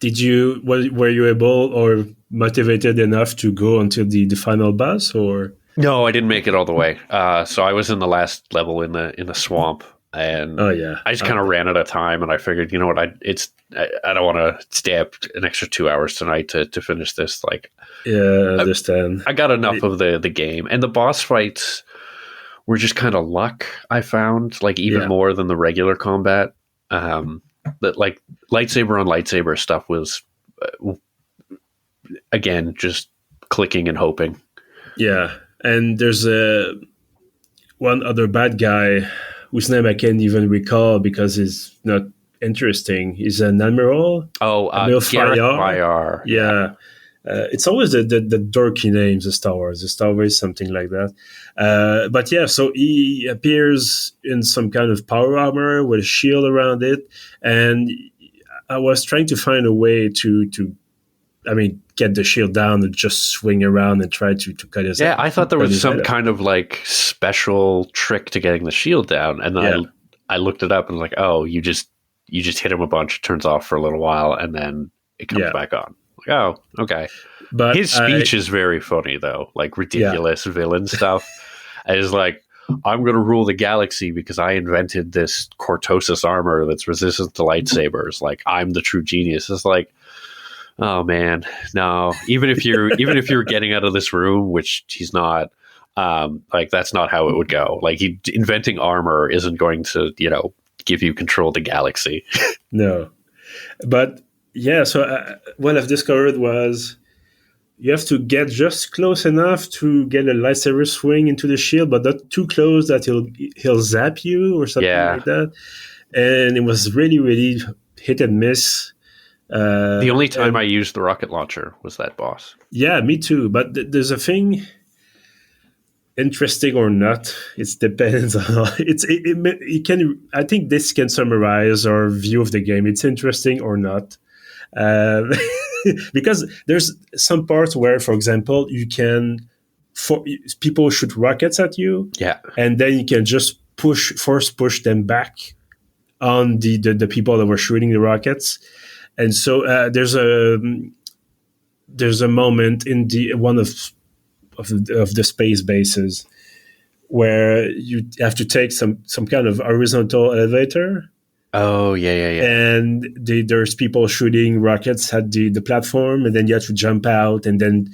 were you able or motivated enough to go until the final boss, or? No, I didn't make it all the way. So I was in the last level in the swamp, and I just kind of ran out of time, and I figured, you know what, I don't want to stay up an extra 2 hours tonight to finish this. Like, I understand. I got enough of the game, and the boss fights were just kind of luck. I found like even more than the regular combat. That like lightsaber on lightsaber stuff was again just clicking and hoping. Yeah, and there's one other bad guy whose name I can't even recall because he's not interesting. He's an admiral. Admiral Fayar. Yeah. It's always the dorky names of Star Wars. The Star Wars, something like that. But yeah, so he appears in some kind of power armor with a shield around it. And I was trying to find a way to get the shield down and just swing around and try to cut his head. Yeah, I thought there was some kind of like special trick to getting the shield down. And then I looked it up and was like, oh, you just hit him a bunch, it turns off for a little while, and then it comes back on. Oh, okay. But his speech is very funny, though. Like ridiculous villain stuff. And it's like, I'm going to rule the galaxy because I invented this cortosis armor that's resistant to lightsabers. Like, I'm the true genius. It's like, oh man, no. Even if you're getting out of this room, which he's not, like that's not how it would go. Like inventing armor isn't going to, give you control of the galaxy. No, but. Yeah, so what I've discovered was you have to get just close enough to get a lightsaber swing into the shield, but not too close that he'll zap you or something like that. And it was really, really hit and miss. The only time I used the rocket launcher was that boss. Yeah, me too. But there's a thing, interesting or not, it depends on it can. I think this can summarize our view of the game. It's interesting or not. Because there's some parts where, for example, people shoot rockets at you, and then you can just force push them back on the people that were shooting the rockets, and so there's a moment in one of the space bases where you have to take some kind of horizontal elevator. Oh, yeah. And there's people shooting rockets at the platform, and then you have to jump out and then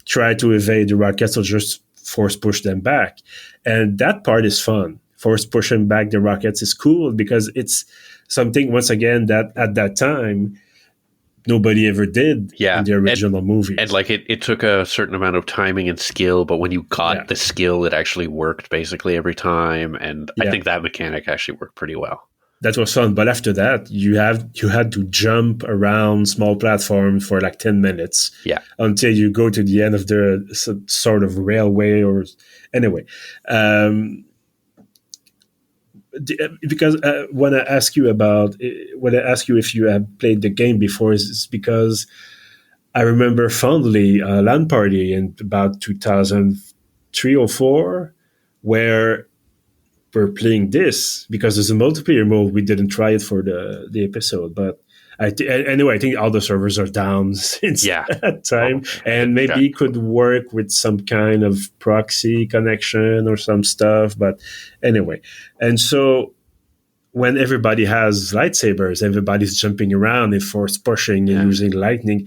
try to evade the rockets or just force push them back. And that part is fun. Force pushing back the rockets is cool because it's something, once again, that at that time, nobody ever did in the original movies. And like it took a certain amount of timing and skill, but when you got the skill, it actually worked basically every time. And I think that mechanic actually worked pretty well. That was fun. But after that, you had to jump around small platforms for like 10 minutes until you go to the end of the sort of railway or anyway. Because when I ask you if you have played the game before, it's because I remember fondly a LAN party in about 2003 or 4 where we're playing this because there's a multiplayer mode. We didn't try it for the episode, but anyway, I think all the servers are down since that time, and maybe it could work with some kind of proxy connection or some stuff. But anyway, and so when everybody has lightsabers, everybody's jumping around and force pushing and using lightning,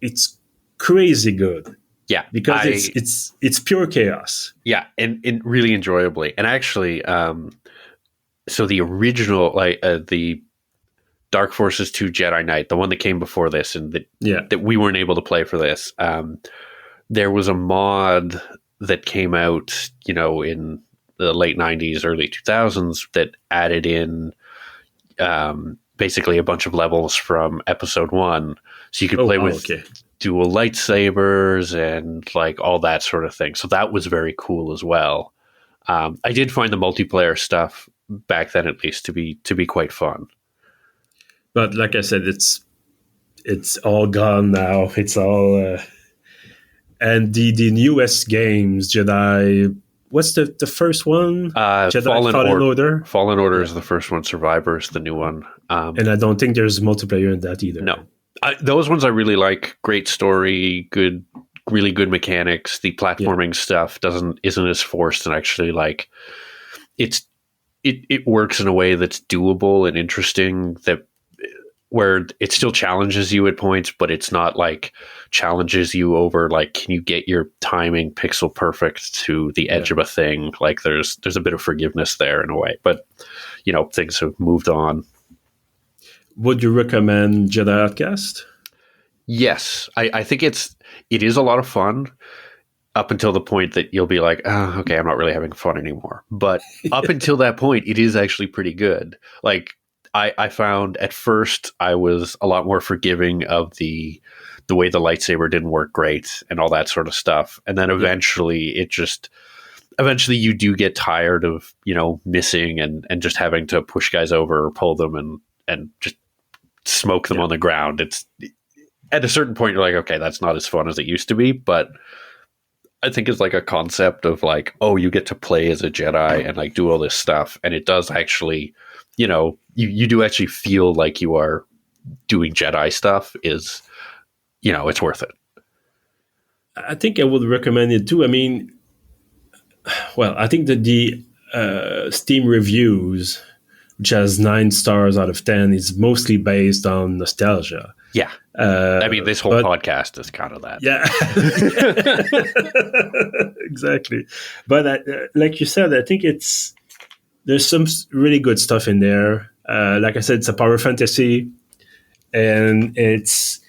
it's crazy good. Yeah, because it's pure chaos. Yeah, and really enjoyably. And actually, so the original, the Dark Forces 2 Jedi Knight, the one that came before this, and that we weren't able to play for this, there was a mod that came out, in the late 90s, early 2000s that added in basically a bunch of levels from Episode 1, so you could play with dual lightsabers and like all that sort of thing. So that was very cool as well. I did find the multiplayer stuff back then, at least, to be quite fun. But like I said, it's all gone now. It's all and the newest games, Jedi. What's the first one? Jedi Fallen Order. Fallen Order is the first one. Survivor is the new one. And I don't think there's multiplayer in that either. No. Those ones I really like. Great story, really good mechanics. The platforming stuff isn't as forced, and actually like it works in a way that's doable and interesting, where it still challenges you at points, but it's not like challenges you over like, can you get your timing pixel perfect to the edge of a thing? Like there's a bit of forgiveness there in a way, but things have moved on. Would you recommend Jedi Outcast? Yes. I think it is a lot of fun up until the point that you'll be like, oh, okay, I'm not really having fun anymore. But up until that point, it is actually pretty good. Like I found at first I was a lot more forgiving of the way the lightsaber didn't work great and all that sort of stuff. And then eventually you do get tired of, missing and just having to push guys over or pull them and just smoke them on the ground. It's at a certain point you're like, okay, that's not as fun as it used to be. But I think it's like a concept of like, oh, you get to play as a Jedi and like do all this stuff. And it does actually, you do actually feel like you are doing Jedi stuff is, it's worth it. I think I would recommend it too. I mean, well, I think that the Steam reviews, which has 9 stars out of 10, is mostly based on nostalgia. Yeah. I mean, this whole podcast is kind of that. Yeah. Exactly. But like you said, I think there's some really good stuff in there. Like I said, it's a power fantasy, and it's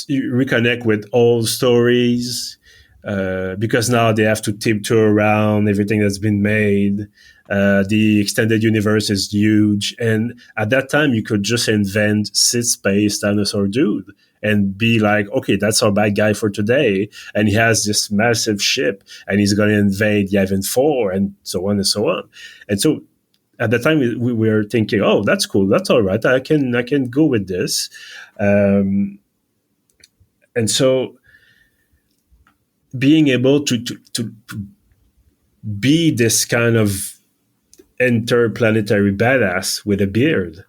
you reconnect with old stories because now they have to tiptoe around everything that's been made. The extended universe is huge, and at that time you could just invent Sith space dinosaur dude and be like, okay, that's our bad guy for today, and he has this massive ship and he's going to invade Yavin 4 and so on and so on. And so at the time we were thinking, oh, that's cool, that's all right, I can go with this. And so being able to be this kind of interplanetary badass with a beard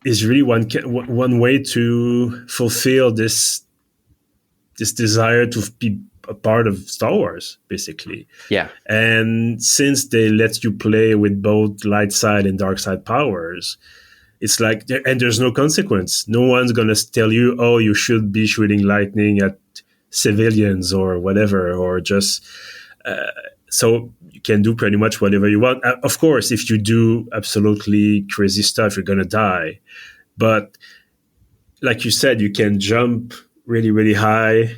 is really one way to fulfill this desire to be a part of Star Wars, basically. Yeah. And since they let you play with both light side and dark side powers, it's like, and there's no consequence. No one's going to tell you, oh, you should be shooting lightning at civilians or whatever, or just so you can do pretty much whatever you want. Of course, if you do absolutely crazy stuff, you're gonna die. But like you said, you can jump really, really high,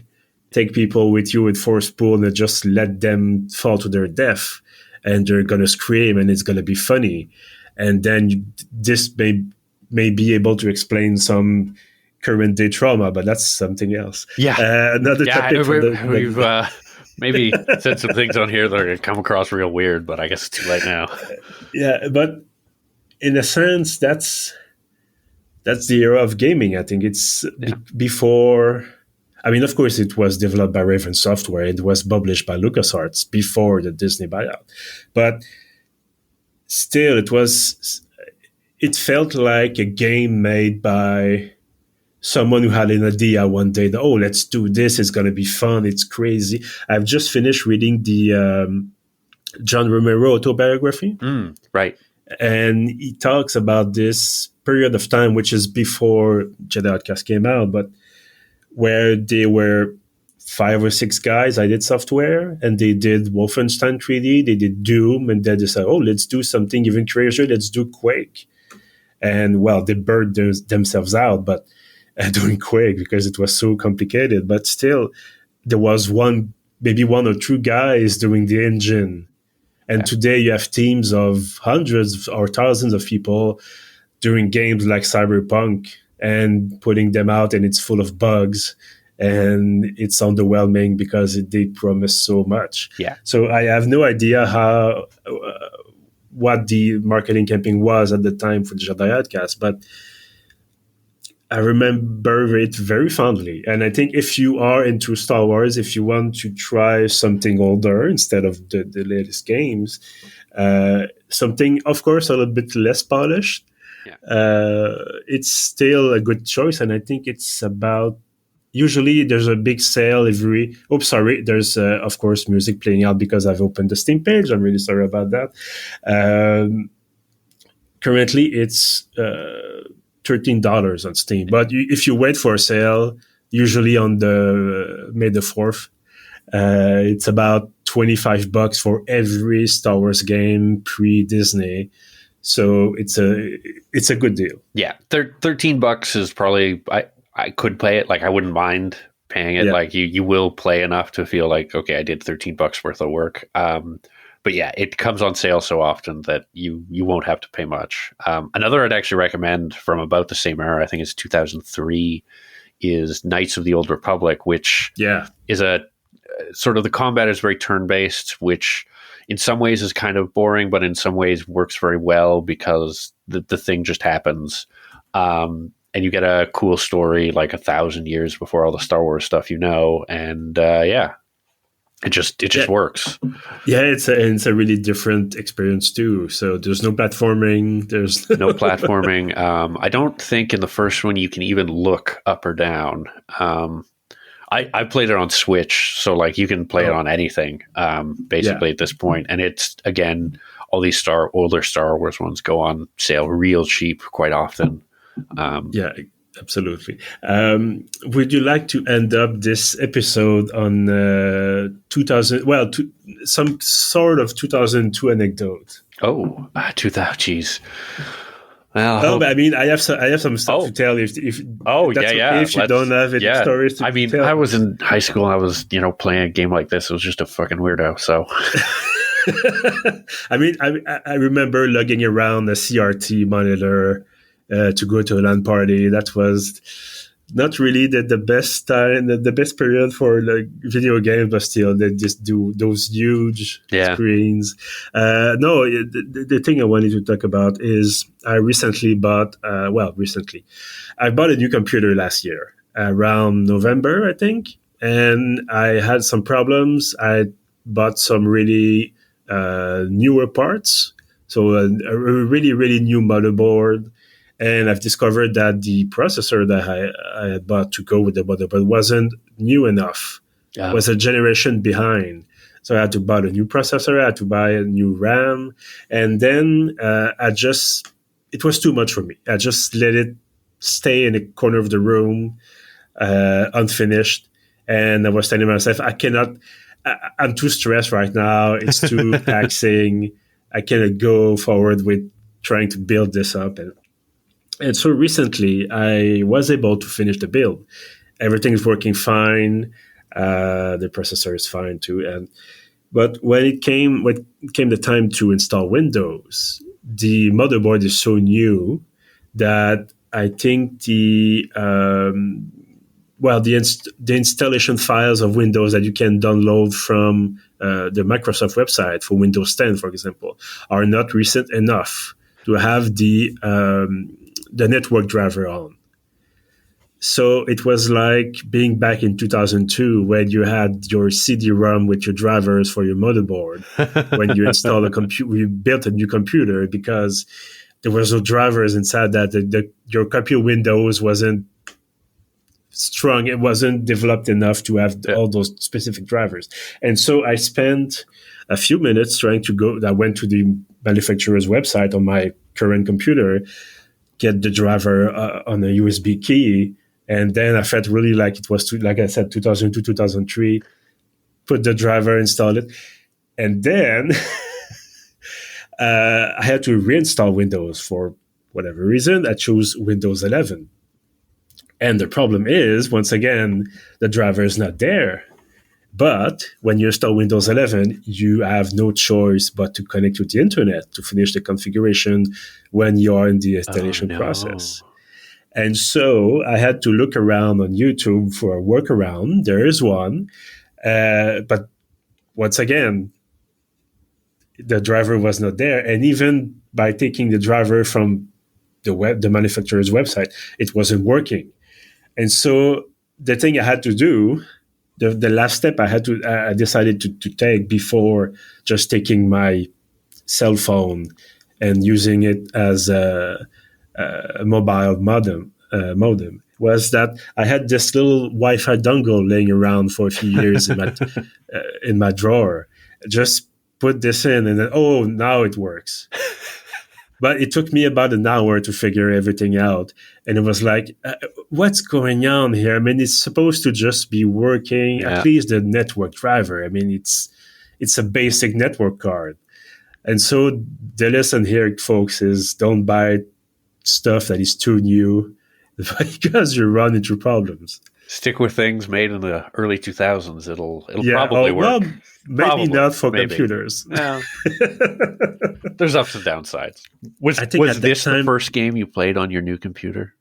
take people with you with force pull, and just let them fall to their death, and they're gonna scream, and it's gonna be funny. And then this may be able to explain some current day trauma, but that's something else. Another topic. We've maybe said some things on here that are going to come across real weird, but I guess it's too late now. Yeah, but in a sense, that's the era of gaming. I think it's before. I mean, of course, it was developed by Raven Software. It was published by LucasArts before the Disney buyout, but still, it felt like a game made by someone who had an idea one day that, let's do this. It's going to be fun. It's crazy. I've just finished reading the John Romero autobiography. Right. And he talks about this period of time, which is before Jedi Outcast came out, but where they were 5 or 6 guys. I did software, and they did Wolfenstein 3D. They did Doom, and then they said, let's do something even crazier. Let's do Quake. And, they burned themselves out, but doing Quake because it was so complicated. But still, there was maybe 1 or 2 guys doing the engine. And today you have teams of hundreds or thousands of people doing games like Cyberpunk and putting them out, and it's full of bugs. And it's underwhelming because they promise so much. Yeah. So I have no idea what the marketing campaign was at the time for Jedi Outcast, but I remember it very fondly. And I think if you are into Star Wars, if you want to try something older instead of the latest games, something, of course, a little bit less polished, it's still a good choice. And I think it's about, usually there's a big sale there's, of course, music playing out because I've opened the Steam page. I'm really sorry about that. Currently, it's $13 on Steam. But if you wait for a sale, usually on the May the 4th, it's about $25 for every Star Wars game pre-Disney. So it's a good deal. Yeah, $13 is probably I could play it. Like, I wouldn't mind paying it. Yeah. Like, you will play enough to feel like, okay, I did $13 worth of work. But yeah, it comes on sale so often that you won't have to pay much. Another I'd actually recommend from about the same era, I think it's 2003, is Knights of the Old Republic, which is a sort of, the combat is very turn-based, which in some ways is kind of boring, but in some ways works very well because the thing just happens. And you get a cool story like 1,000 years before all the Star Wars stuff, and it just works. Yeah, it's a really different experience too. So there's no platforming. There's no platforming. I don't think in the first one you can even look up or down. I played it on Switch, so like you can play it on anything basically at this point. And it's, again, all these older Star Wars ones go on sale real cheap quite often. Yeah, absolutely. Would you like to end up this episode on 2000? Well, some sort of 2002 anecdote. 2000. Geez. Well, I mean, I have some stuff to tell. If If you don't have any stories to tell. I was in high school. I was playing a game like this. It was just a fucking weirdo. So. I mean, I remember lugging around a CRT monitor to go to a LAN party. That was not really the best time, the best period for like video games, but still, they just do those huge screens. No, the thing I wanted to talk about is I recently bought. I bought a new computer last year around November, I think, and I had some problems. I bought some really newer parts, so a really, really new motherboard. And I've discovered that the processor that I had bought to go with the motherboard wasn't new enough. It was a generation behind. So I had to buy a new processor, I had to buy a new RAM. And then it was too much for me. I just let it stay in the corner of the room, unfinished. And I was telling myself, I'm too stressed right now. It's too taxing. I cannot go forward with trying to build this up. And so recently I was able to finish the build. Everything is working fine. The processor is fine too. But when it came the time to install Windows, the motherboard is so new that I think the installation files of Windows that you can download from the Microsoft website for Windows 10, for example, are not recent enough to have the network driver on. So it was like being back in 2002 when you had your CD-ROM with your drivers for your motherboard when you installed you built a new computer, because there was no drivers inside that. Your computer Windows wasn't strong. It wasn't developed enough to have all those specific drivers. And so I spent a few minutes trying to I went to the manufacturer's website on my current computer, get the driver on a USB key. And then I felt really like it was, like I said, 2002, 2003, put the driver, install it. And then I had to reinstall Windows for whatever reason. I chose Windows 11. And the problem is, once again, the driver is not there. But when you install Windows 11, you have no choice but to connect to the internet to finish the configuration when you are in the installation process. And so I had to look around on YouTube for a workaround. There is one. But once again, the driver was not there. And even by taking the driver from the manufacturer's website, it wasn't working. And so the thing I had to do, the last step I decided to take before just taking my cell phone and using it as a mobile modem was that I had this little Wi-Fi dongle laying around for a few years in my drawer. Just put this in, and then now it works. But it took me about an hour to figure everything out, and it was like, what's going on here? I mean, it's supposed to just be working. At least the network driver. I mean, it's a basic network card. And so the lesson here, folks, is don't buy stuff that is too new, because you run into problems. Stick with things made in the early 2000s. It'll probably work. Well, maybe not for computers. No. There's ups and downsides. Was this the first game you played on your new computer?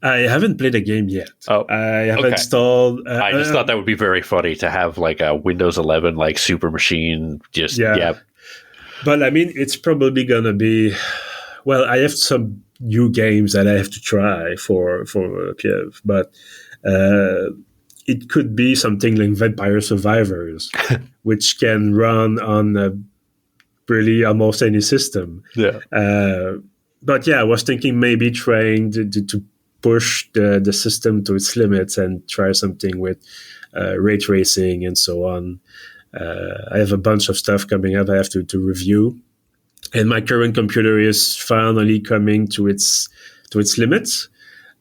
I haven't played a game yet. I have installed. I just thought that would be very funny to have like a Windows 11 like super machine. But I mean, it's probably gonna be. Well, I have some new games that I have to try for Kiev, but it could be something like Vampire Survivors, which can run on really almost any system. Yeah. But I was thinking maybe trying to push the system to its limits and try something with ray tracing and so on. I have a bunch of stuff coming up I have to review. And my current computer is finally coming to its limits,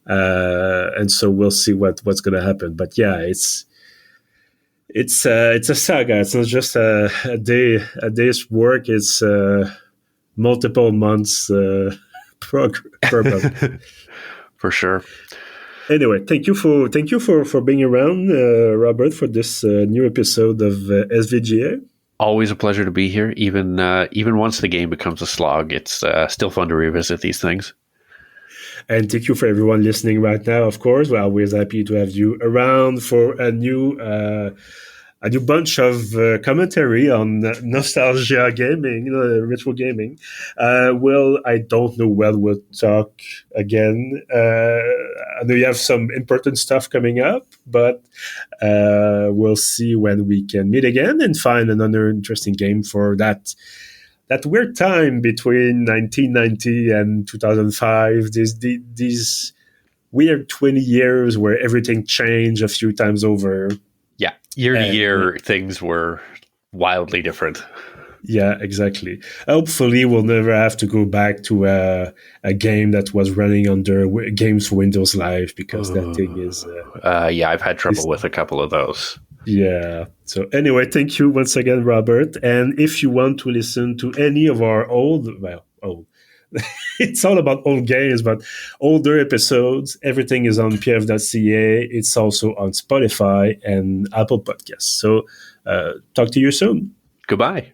and so we'll see what's going to happen. But it's a saga. It's not just a day's work. It's multiple months program. For sure. Anyway, thank you for being around, Robert, for this new episode of SVGA. Always a pleasure to be here. Even once the game becomes a slog, it's still fun to revisit these things. And thank you for everyone listening right now. Of course, we're always happy to have you around for a new bunch of commentary on nostalgia gaming, retro gaming. I don't know when we'll talk again. I know you have some important stuff coming up, but we'll see when we can meet again and find another interesting game for that weird time between 1990 and 2005. These weird 20 years where everything changed a few times over. Yeah, year to year, things were wildly different. Yeah, exactly. Hopefully, we'll never have to go back to a game that was running under Games for Windows Live, because that thing Yeah, I've had trouble is with a couple of those. yeah. So anyway, thank you once again, Robert. And if you want to listen to any of our old, it's all about old games, but older episodes, everything is on pf.ca. It's also on Spotify and Apple Podcasts. So talk to you soon. Goodbye.